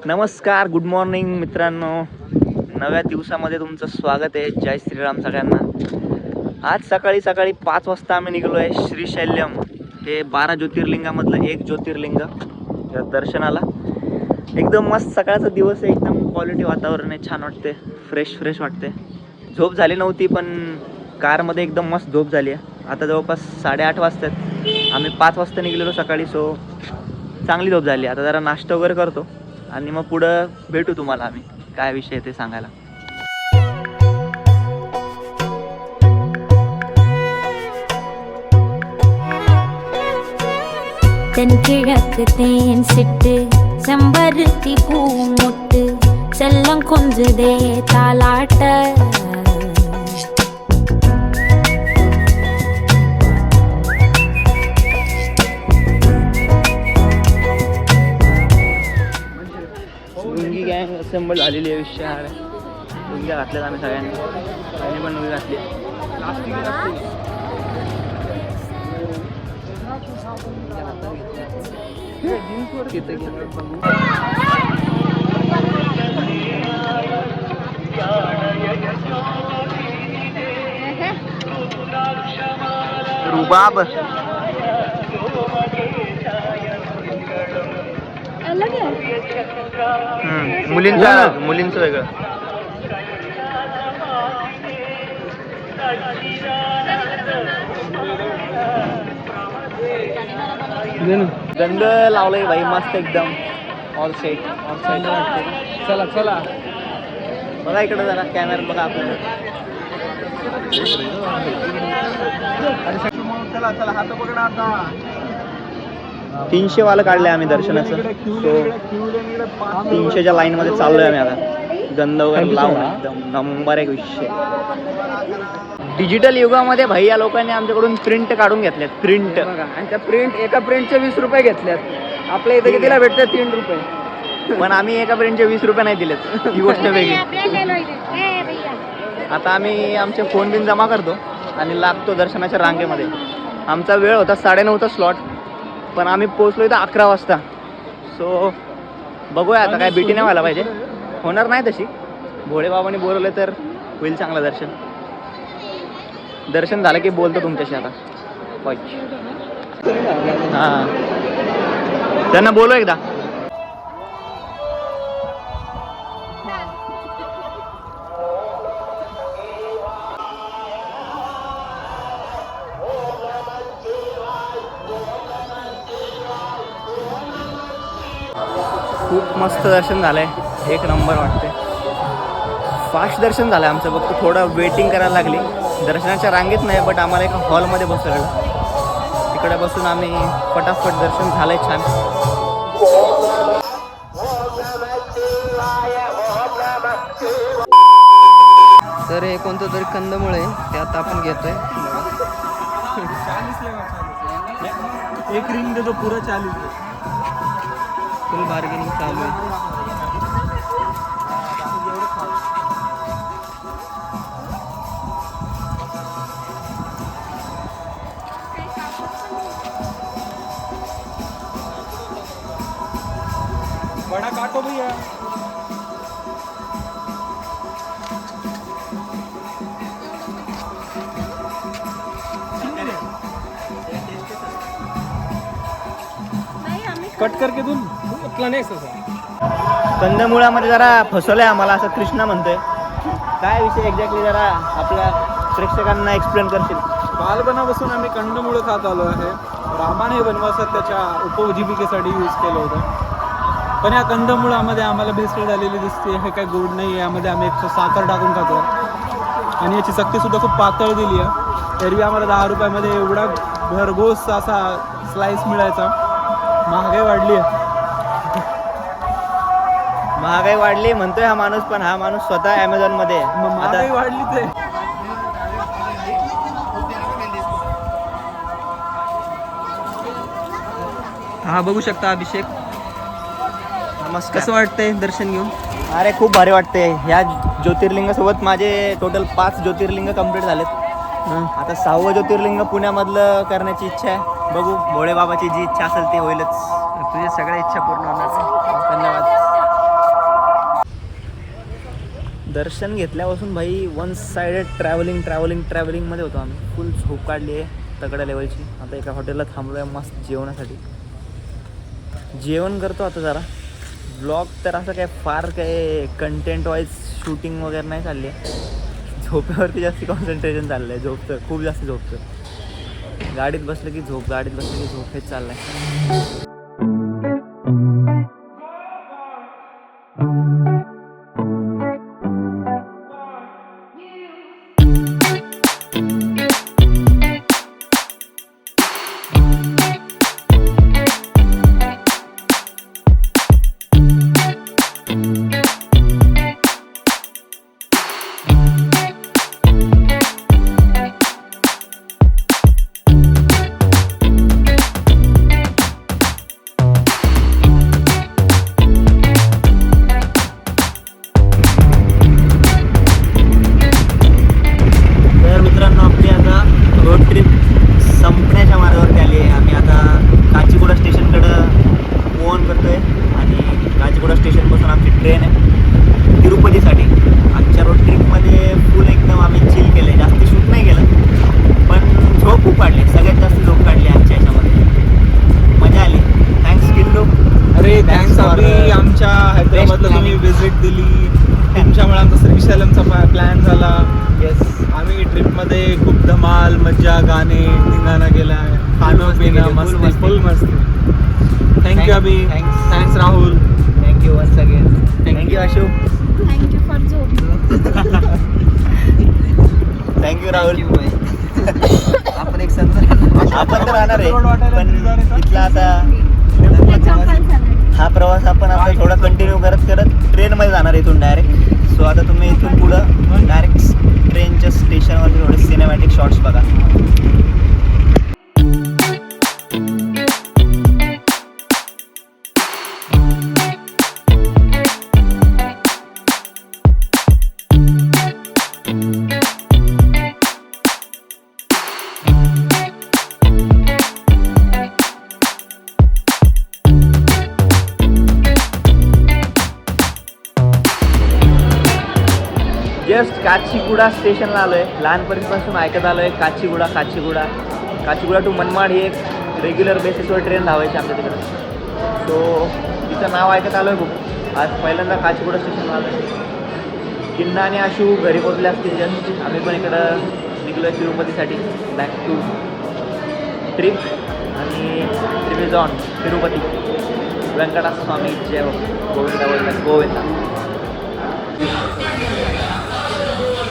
नमस्कार, good morning मित्रांनो. नव्या दिवसामध्ये तुमचं स्वागत आहे. जय श्रीराम सगळ्यांना. आज सकाळी 5 वाजता आम्ही निघालो आहे श्रीशैल्यम, हे 12 ज्योतिर्लिंगामधलं एक ज्योतिर्लिंग या दर्शनाला. एकदम मस्त सकाळचा दिवस आहे, एकदम क्वालिटी वातावरण आहे, छान वाटते, फ्रेश वाटते. झोप झाली नव्हती पण कारमध्ये एकदम मस्त झोप झाली आहे. आता जवळपास 8:30 वाजतात. आम्ही 5 वाजता निघालेलो सकाळी, सो चांगली झोप झाली. आता जरा नाश्ता वगैरे करतो आणि मग पुढं भेटू तुम्हाला आम्ही काय विषय ते सांगायला. தென்கிழக்கு தேன் சிட்டு செம்பருத்தி பூ மொட்டு செல்லம் கொஞ்சுதே தாலாட்ட लुंगी गँग असेंबल झालेली आहे. विषय आहे लुंग्या घातल्यात आम्ही सगळ्यांनी, त्यांनी पण लुंगी घातली. रुबाब मुलींचं वेगळं. गंध लावलंय भाई, मस्त एकदम. ऑल सेट चला चला बघा इकडे जरा कॅमेरा बघा आपल्याला. चला हात पकडा आता. 300 वाला काढले आम्ही दर्शनाचं. सो 300च्या लाईन मध्ये चाललोय आम्ही आता. गंध वगैरे लावून एकदम नंबर एक विषय. डिजिटल युगामध्ये भाई या लोकांनी आमच्याकडून प्रिंट काढून घेतल्यात. प्रिंट आणि त्या एका प्रिंटचे 20 रुपये घेतल्यात. आपल्या इथे कितीला भेटते? 3 रुपये. पण आम्ही एका प्रिंटचे 20 रुपये नाही दिलेत, ही गोष्ट वेगळी. आता आम्ही आमचे फोन बिन जमा करतो आणि लागतो दर्शनाच्या रांगेमध्ये. आमचा वेळ होता 9:30चा स्लॉट, पण आम्ही पोहोचलो इथं 11 वाजता. सो बघूया आता, काय बीटी नाही व्हायला पाहिजे. होणार नाही तशी, भोळेबाबांनी बोलवले तर होईल चांगलं दर्शन. दर्शन झालं की बोलतो तुमच्याशी आता. हां, त्यांना बोलू एकदा. खूप मस्त दर्शन झालंय, एक नंबर वाटते. फास्ट दर्शन झालंय आमचं. फक्त थोडं वेटिंग करायला लागली. दर्शनाच्या रांगेत नाही, बट आम्हाला एका हॉलमध्ये बसवलं. तिकडे बसून आम्ही फटाफट दर्शन झालंय छान. तर हे कोणतं तरी कंदमुळ आहे, ते आता आपण घेतोय. 1 रिंग देतो, पुरा 40. फुल बार्गेनिंग चालू आहे. बड़ा काटो भैया. कट करके दून कंदमुळामध्ये जरा फसवलंय आम्हाला, असं कृष्णा म्हणतोय. काय विषय एक्झॅक्टली जरा आपल्या प्रेक्षकांना एक्सप्लेन करशील? बालपणापासून आम्ही कंदमुळं खात आलो आहे. रामाने वनवासात त्याच्या उपजीविकेसाठी यूज केलं होतं. पण या कंदमुळामध्ये आम्हाला भेसळ झालेली दिसते. हे काही गोड नाही आहे. यामध्ये आम्ही एक साखर टाकून खातो आणि याची चक्कीसुद्धा खूप पातळ दिली आहे. तरी आम्हाला 10 रुपयामध्ये एवढा भरघोस असा स्लाइस मिळायचा. महागाई वाढली आहे. महागाई वाढली म्हणतोय हा माणूस, पण हा माणूस स्वतः ॲमेझॉनमध्ये आहे. महागाई वाढली ते. हा बघू शकता अभिषेक नमस्कार. कसं वाटतंय दर्शन घेऊन? अरे खूप भारी वाटते. ह्या ज्योतिर्लिंगासोबत माझे टोटल 5 ज्योतिर्लिंग कंप्लीट झालेत. आता 6वं ज्योतिर्लिंग पुण्यामधलं करण्याची इच्छा आहे. बघू भोळेबाबाची जी इच्छा असेल ती होईलच. तुझ्या सगळ्या इच्छा पूर्ण होणार. धन्यवाद. दर्शन घेतल्यापासून भाई वन साइडेड ट्रॅव्हलिंगमध्ये होतो आम्ही. फुल झोप काढली आहे तगड्या लेवलची. आता एका हॉटेलला थांबलो आहे मस्त जेवणासाठी. जेवण करतो आता जरा. ब्लॉग तर असं काय फार काय कंटेंट वाईज शूटिंग वगैरे नाही चालली आहे. झोपेवरती जास्त कॉन्सन्ट्रेशन चाललं आहे. झोपतं खूप जास्त झोपतं. गाडीत बसलं की झोप, गाडीत बसलं की झोप हेच चाललं आहे. संपण्याच्या मार्गावरती आली आहे. आम्ही आता काचीगुडा स्टेशनकडं मूव ऑन करतो आहे आणि काचीगुडा स्टेशनपासून आमची ट्रेन आहे तिरुपतीसाठी. आजच्या रोड ट्रिपमध्ये फुल एकदम आम्ही चिल केलं आहे. जास्त शूट नाही केलं पण झोप खूप काढली. सगळ्यात जास्त झोप काढली आजच्या ह्याच्यामध्ये. मजा आली. थँक्स किल्लू. अरे थँक्स अभि. आमच्या हैदराबादला तुम्ही विजिट दिली. तुमच्यामुळे आमचा श्रीशैलमचा प्लॅन झाला. येस. आम्ही ट्रिपमध्ये खूप धमाल मज्जा गाणे धिंगाणा केला. खाणं पिणं मस्ती फुल मस्ती. Thank you Abhi. Thanks Rahul. Thank you once again. Thank you Ashu. Thank you for झोप. थँक्यू राहुल. आपण एक संत आपण तर राहणार आहे पण इथला आता हा प्रवास आपण आपला थोडा कंटिन्यू करत ट्रेनमध्ये जाणार आहे इथून डायरेक्ट. सो आता तुम्ही इथून पुढं डायरेक्ट ट्रेनच्या स्टेशनवरती थोडे सिनेमॅटिक शॉट्स बघा. जस्ट काचीगुडा स्टेशनला आलो आहे. लहानपणीपासून ऐकत आलो आहे काचीगुडा टू मनमाड ही एक रेग्युलर बेसिसवर ट्रेन धावायची आमच्या तिकडं. सो तिचं नाव ऐकत आलो आहे खूप. आज पहिल्यांदा काचीगुडा स्टेशनला आलो आहे. किन्ना आणि आशू घरी पोचले असतील जस्ट. आम्ही पण इकडं निघलो आहे तिरुपतीसाठी. बॅक टू ट्रिप आणि trip is on Tirupati. Venkata Swami जय हो. गोविंदा.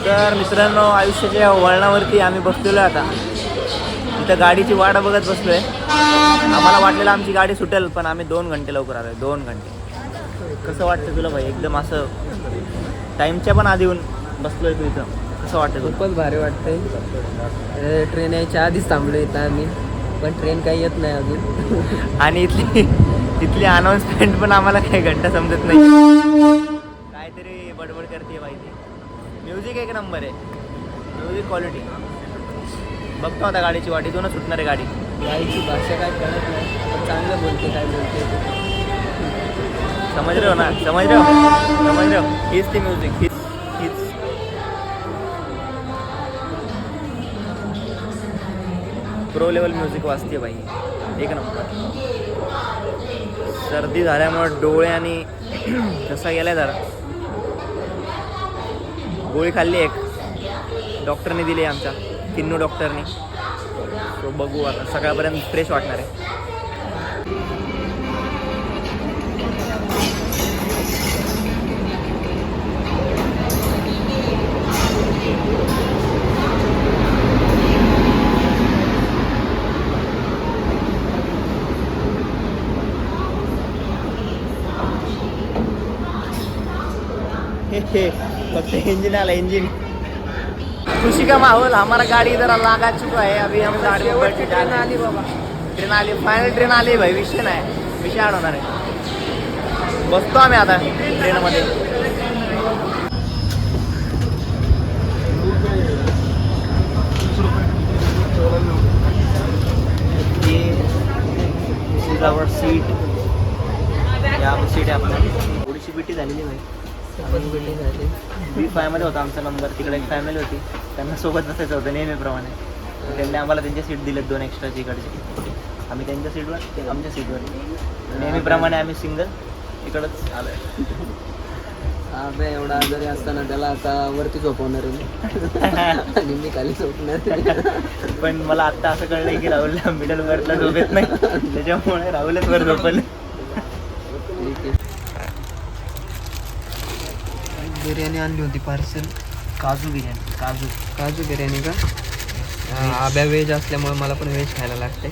तर मित्रांनो आयुष्याच्या वळणावरती आम्ही बसलेलो आहे. आता इथं गाडीची वाट बघत बसलो आहे. आम्हाला वाटलेलं आमची गाडी सुटेल पण आम्ही 2 घंटे लवकर आलो आहे. 2 घंटे. कसं वाटतं तुला भाई? एकदम असं टाईमच्या पण आधी येऊन बसलो आहे तू इथं. कसं वाटतं तुला? खूपच भारी वाटतंय. ट्रेन यायच्या आधीच थांबलो इथं आम्ही पण ट्रेन काही येत नाही अजून. आणि इथली अनाऊन्समेंट पण आम्हाला काही घंटा समजत नाही. काहीतरी बडबड करते माहिती. म्युझिक एक नंबर आहे. Music quality. बघतो आता गाडीची वाट. इथूनच सुटणार आहे गाडी. गाडीची भाषा काय कळत नाही पण चांगलं बोलते काय बोलते. समझ रहे हो. हीच ती म्युझिक. हीच प्रो लेवल म्युझिक वाजते बाई. एक नंबर. सर्दी झाल्यामुळे डोळे आणि कसा गेलाय जरा. गोळी खाल्ली एक. डॉक्टरने दिली आमच्या किन्नू डॉक्टरने. तो बघू आता सकाळपर्यंत फ्रेश वाटणार आहे. फक्त इंजन आला. इंजन खुशी का माहौल. हमारा गाड़ी इधर लगा चुका है. अभी हम गाड़ी में बैठ के जा रहे हैं. ट्रेन आली. फाइनल ट्रेन आली भाई. विषय नाही. विषय होणार आहे. बसतो आम्ही आता ट्रेनमध्ये. आवर सीट या सीट आहे आपल्या. थोडीशी बिटी झालेली भाई. B5 मध्ये होता आमचा नंबर. तिकडे एक फॅमिली होती, त्यांना सोबत बसायचं होतं नेहमीप्रमाणे. त्यांनी आम्हाला त्यांच्या सीट दिलेत 2 एक्स्ट्राची इकडचे. आम्ही त्यांच्या सीटवर, ते आमच्या सीटवर. नेहमीप्रमाणे आम्ही सिंगल इकडंच आलो आहे. अबे एवढा आजारी असताना त्याला आता वरती झोपवणार आहे आणि मी खाली झोपणार. पण मला आत्ता असं कळलं की राहुलला मिडल वरला झोप येत नाही, त्याच्यामुळे राहुलच वर झोपलं. ठीक आहे. बिर्याणी आणली होती पार्सल. काजू बिर्याणी. काजू बिर्याणी का? आब्या व्हेज असल्यामुळे मला पण व्हेज खायला लागते.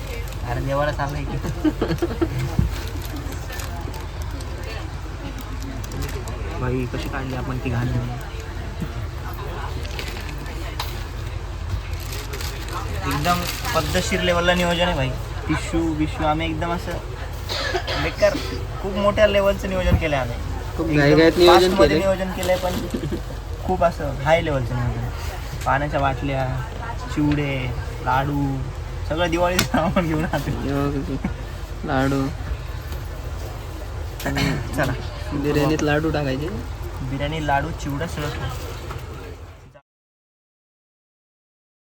अरे देवाला चाललंय की भाई कशी काढली आपण ती घाण. एकदम पद्धतशीर लेवलला नियोजन आहे भाई. टिश्यू आम्ही एकदम असं बेकार खूप मोठ्या लेवलचं नियोजन केलं आहे आम्ही. खूप एकदम घाईघाईत नियोजन fast मध्ये केले. नियोजन केलंय, पण खूप असं हाय लेवलचं नियोजन. पाण्याच्या बाटल्या, चिवडे, लाडू सगळं दिवाळीचं सामान घेऊन आलो. लाडू. चला बिर्याणीत लाडू टाकायचे. बिर्याणी, लाडू, चिवडा सगळं.